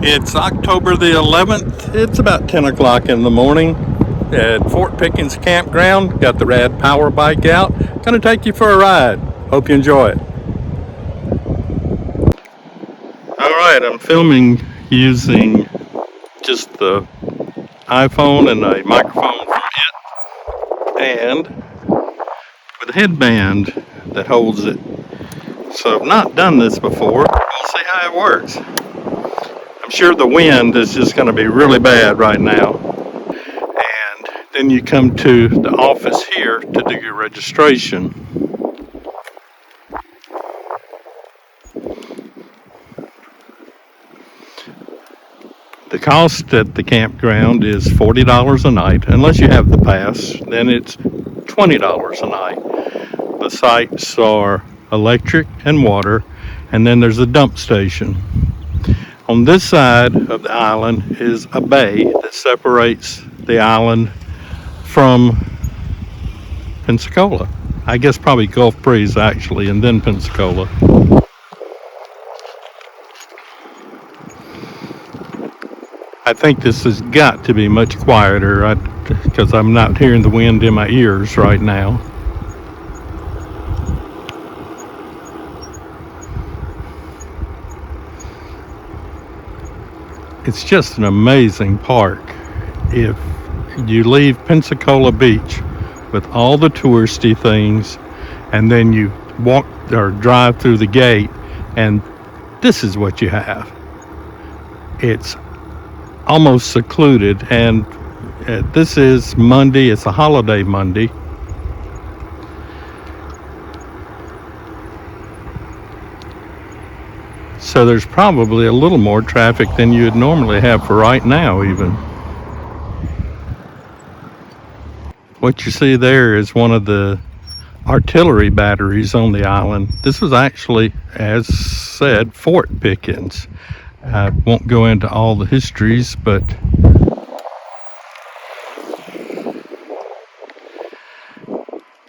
It's October the 11th. It's about 10 o'clock in the morning at Fort Pickens Campground. Got the rad power bike out. Gonna take you for a ride. Hope you enjoy it. Alright, I'm filming using just the iPhone and a microphone from it and with a headband that holds it. So I've not done this before. We'll see how it works. I'm sure the wind is just going to be really bad right now. And then you come to the office here to do your registration. The cost at the campground is $40 a night. Unless you have the pass, then it's $20 a night. The sites are electric and water, and then there's a dump station. On this side of the island is a bay that separates the island from Pensacola. I guess probably Gulf Breeze actually, and then Pensacola. I think this has got to be much quieter because I'm not hearing the wind in my ears right now. It's just an amazing park. If you leave Pensacola Beach with all the touristy things and then you walk or drive through the gate and this is what you have. It's almost secluded, and this is Monday. It's a holiday Monday. So there's probably a little more traffic than you would normally have for right now even. What you see there is one of the artillery batteries on the island. This was actually, as said, Fort Pickens. I won't go into all the histories, but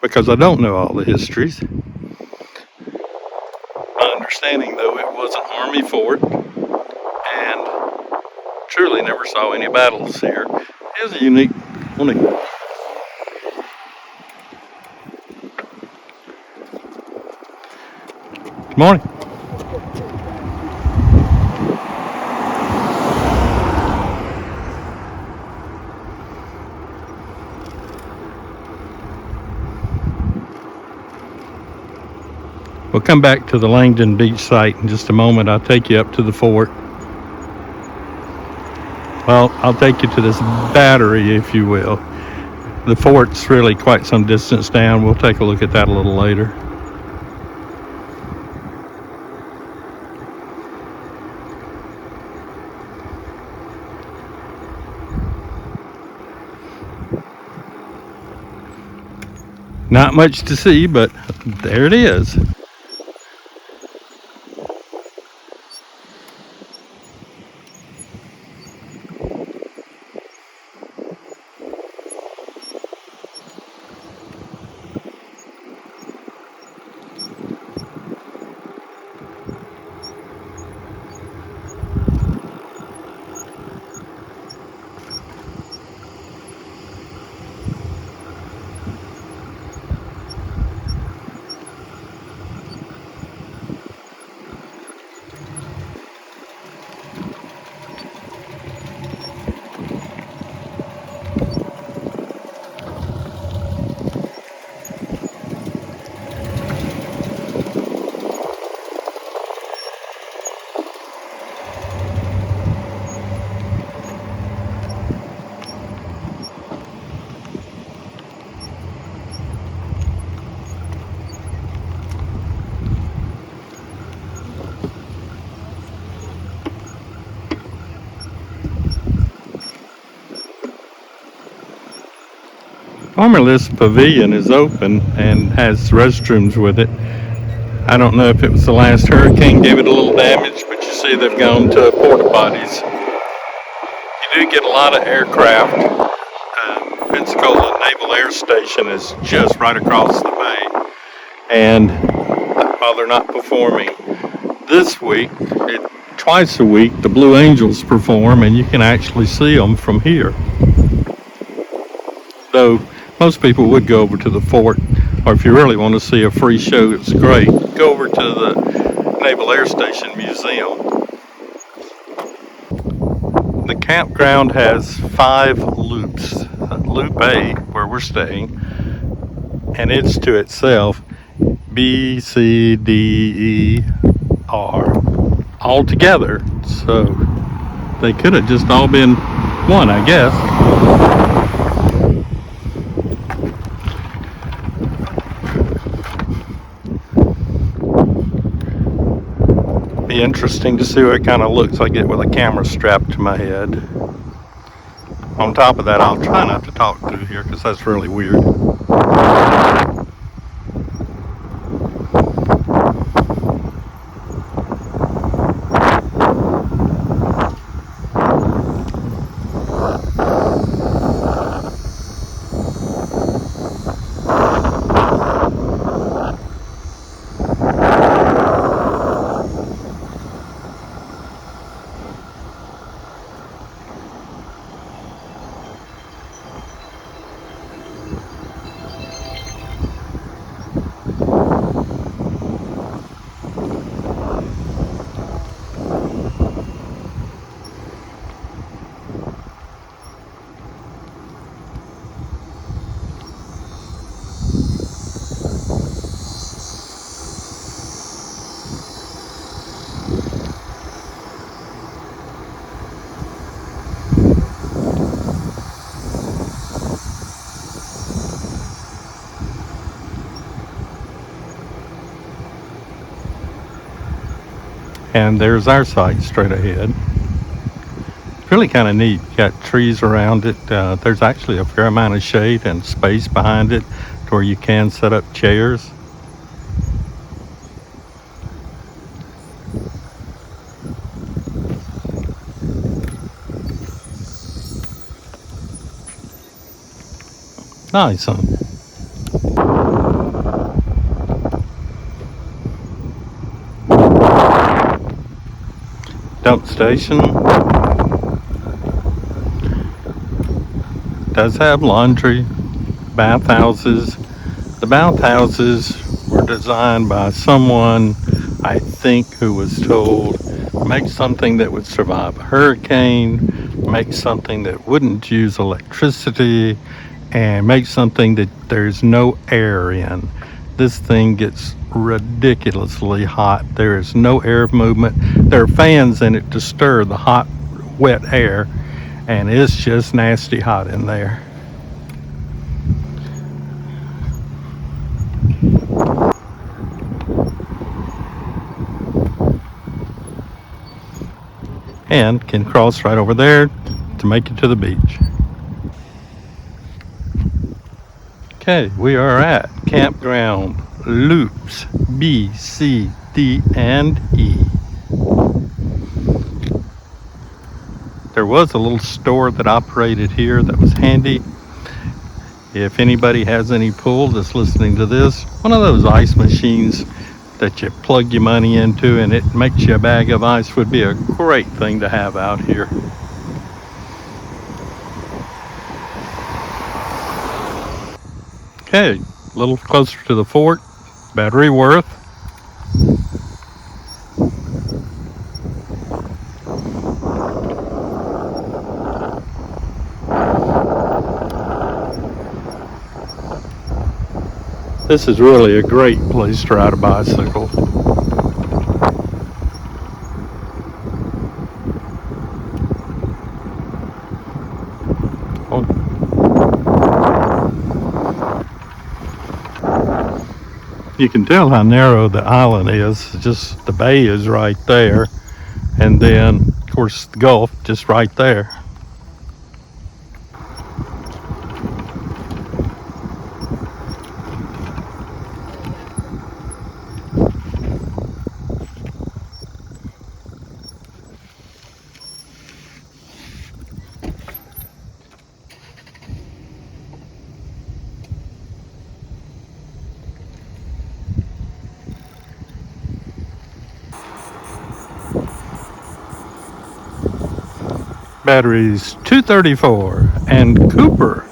because I don't know all the histories. My understanding, though, it was an Army fort, and truly never saw any battles here. It was a unique one. Good morning. We'll come back to the Langdon Beach site in just a moment. I'll take you up to the fort. Well, I'll take you to this battery, if you will. The fort's really quite some distance down. We'll take a look at that a little later. Not much to see, but there it is. Farmerless Pavilion is open and has restrooms with it. I don't know if it was the last hurricane gave it a little damage, but you see they've gone to porta potties. You do get a lot of aircraft. Pensacola Naval Air Station is just right across the bay. And while they're not performing this week, it twice a week the Blue Angels perform, and you can actually see them from here. Though most people would go over to the fort, or if you really want to see a free show, it's great. Go over to the Naval Air Station Museum. The campground has 5 loops. Loop A, where we're staying, and it's to itself B, C, D, E, R, all together. So they could have just all been one, I guess. Be interesting to see what it kind of looks like it with a camera strapped to my head. On top of that, I'll try not to talk through here because that's really weird. And there's our site straight ahead. It's really kind of neat. You got trees around it. There's actually a fair amount of shade and space behind it to where you can set up chairs. Nice, huh? Dump station does have laundry, bathhouses. The bathhouses were designed by someone, I think, who was told, make something that would survive a hurricane, make something that wouldn't use electricity, and make something that there's no air in. This thing gets ridiculously hot. There is no air movement. There are fans in it to stir the hot, wet air, and it's just nasty hot in there. And can cross right over there to make it to the beach. Okay, we are at Campground Loops B, C, D, and E. There was a little store that operated here that was handy. If anybody has any pool that's listening to this, one of those ice machines that you plug your money into and it makes you a bag of ice would be a great thing to have out here. Okay, a little closer to the fort, Battery Worth. This is really a great place to ride a bicycle. You can tell how narrow the island is. Just the bay is right there, and then of course the Gulf just right there. Batteries 234 and Cooper.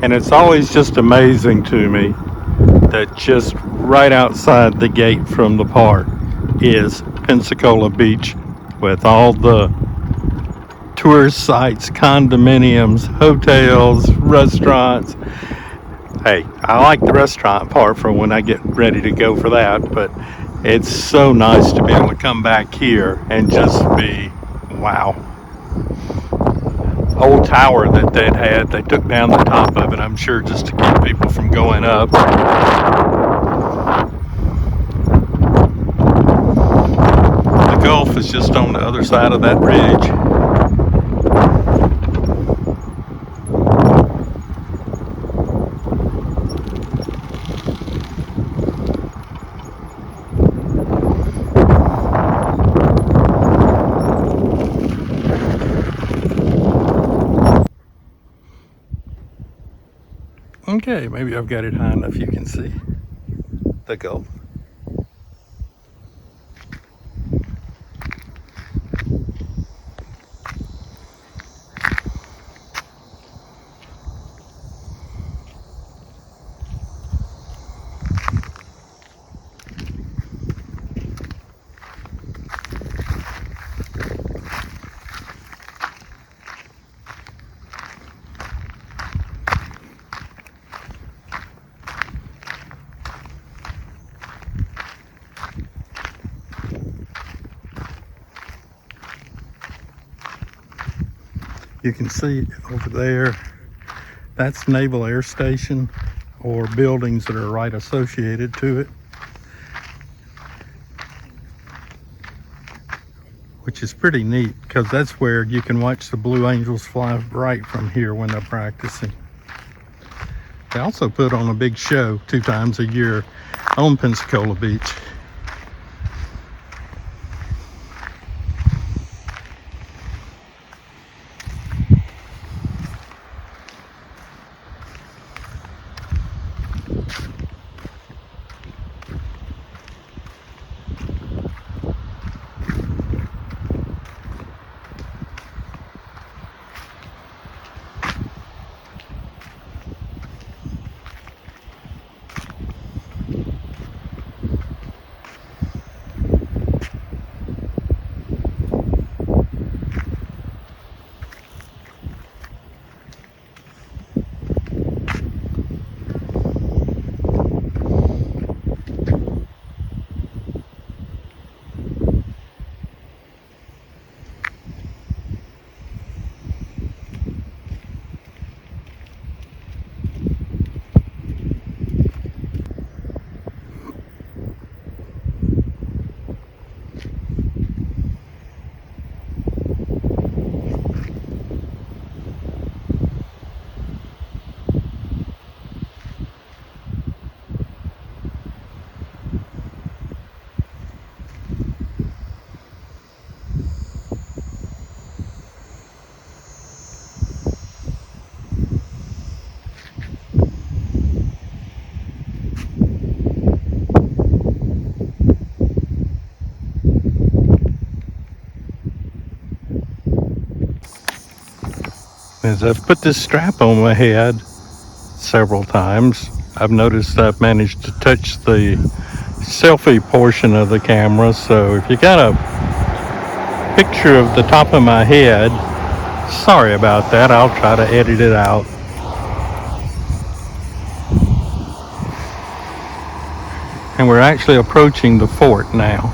And it's always just amazing to me that just right outside the gate from the park is Pensacola Beach with all the tourist sites, condominiums, hotels, restaurants. Hey, I like the restaurant part for when I get ready to go for that, but it's so nice to be able to come back here and just be, wow. Old tower that they'd had, they took down the top of it, I'm sure, just to keep people from going up. The Gulf is just on the other side of that ridge. Okay, maybe I've got it high enough you can see the Gulf. You can see over there, that's Naval Air Station or buildings that are right associated to it, which is pretty neat because that's where you can watch the Blue Angels fly right from here when they're practicing. They also put on a big show 2 times a year on Pensacola Beach. As I've put this strap on my head several times, I've noticed I've managed to touch the selfie portion of the camera. So if you got a picture of the top of my head, sorry about that. I'll try to edit it out. And we're actually approaching the fort now.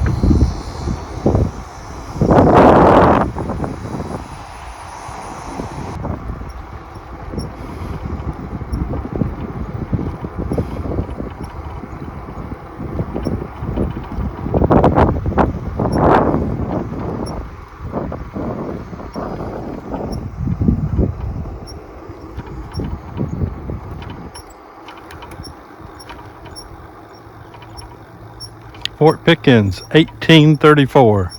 Fort Pickens, 1834.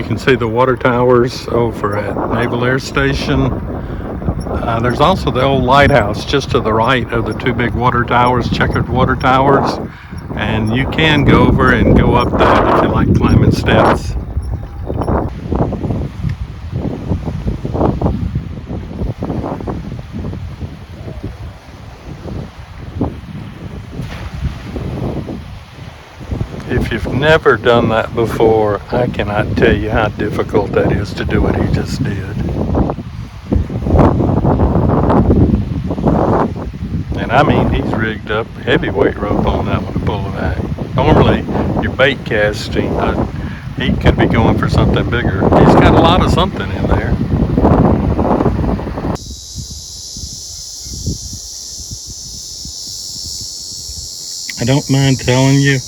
You can see the water towers over at Naval Air Station. There's also the old lighthouse just to the right of the two big water towers, checkered water towers. And you can go over and go up that if you like climbing steps. If you've never done that before, I cannot tell you how difficult that is to do what he just did. And I mean, he's rigged up heavyweight rope on that one to pull it back. Normally, you're bait casting, but he could be going for something bigger. He's got a lot of something in there. I don't mind telling you,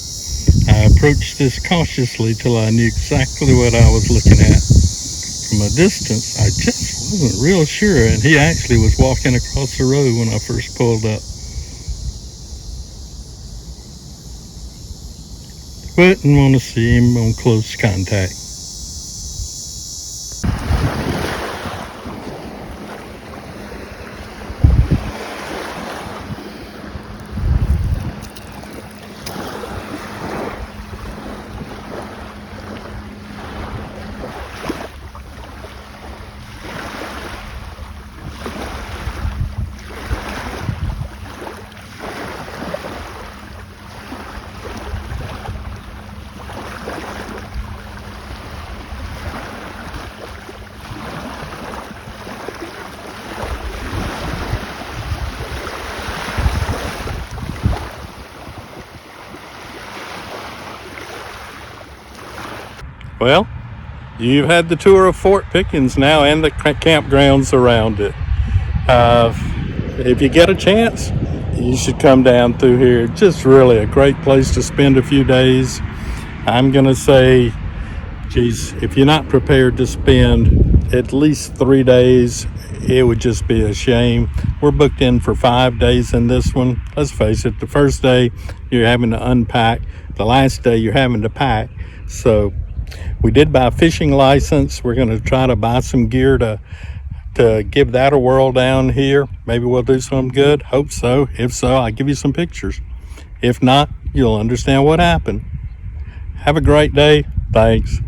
I approached this cautiously till I knew exactly what I was looking at. From a distance, I just wasn't real sure, and he actually was walking across the road when I first pulled up. Wouldn't want to see him on close contact. Well, you've had the tour of Fort Pickens now and the campgrounds around it. If you get a chance, you should come down through here. Just really a great place to spend a few days. I'm going to say, geez, if you're not prepared to spend at least 3 days, it would just be a shame. We're booked in for 5 days in this one. Let's face it, the first day you're having to unpack. The last day you're having to pack. So we did buy a fishing license. We're going to try to buy some gear to give that a whirl down here. Maybe we'll do something good. Hope so. If so, I'll give you some pictures. If not, you'll understand what happened. Have a great day. Thanks.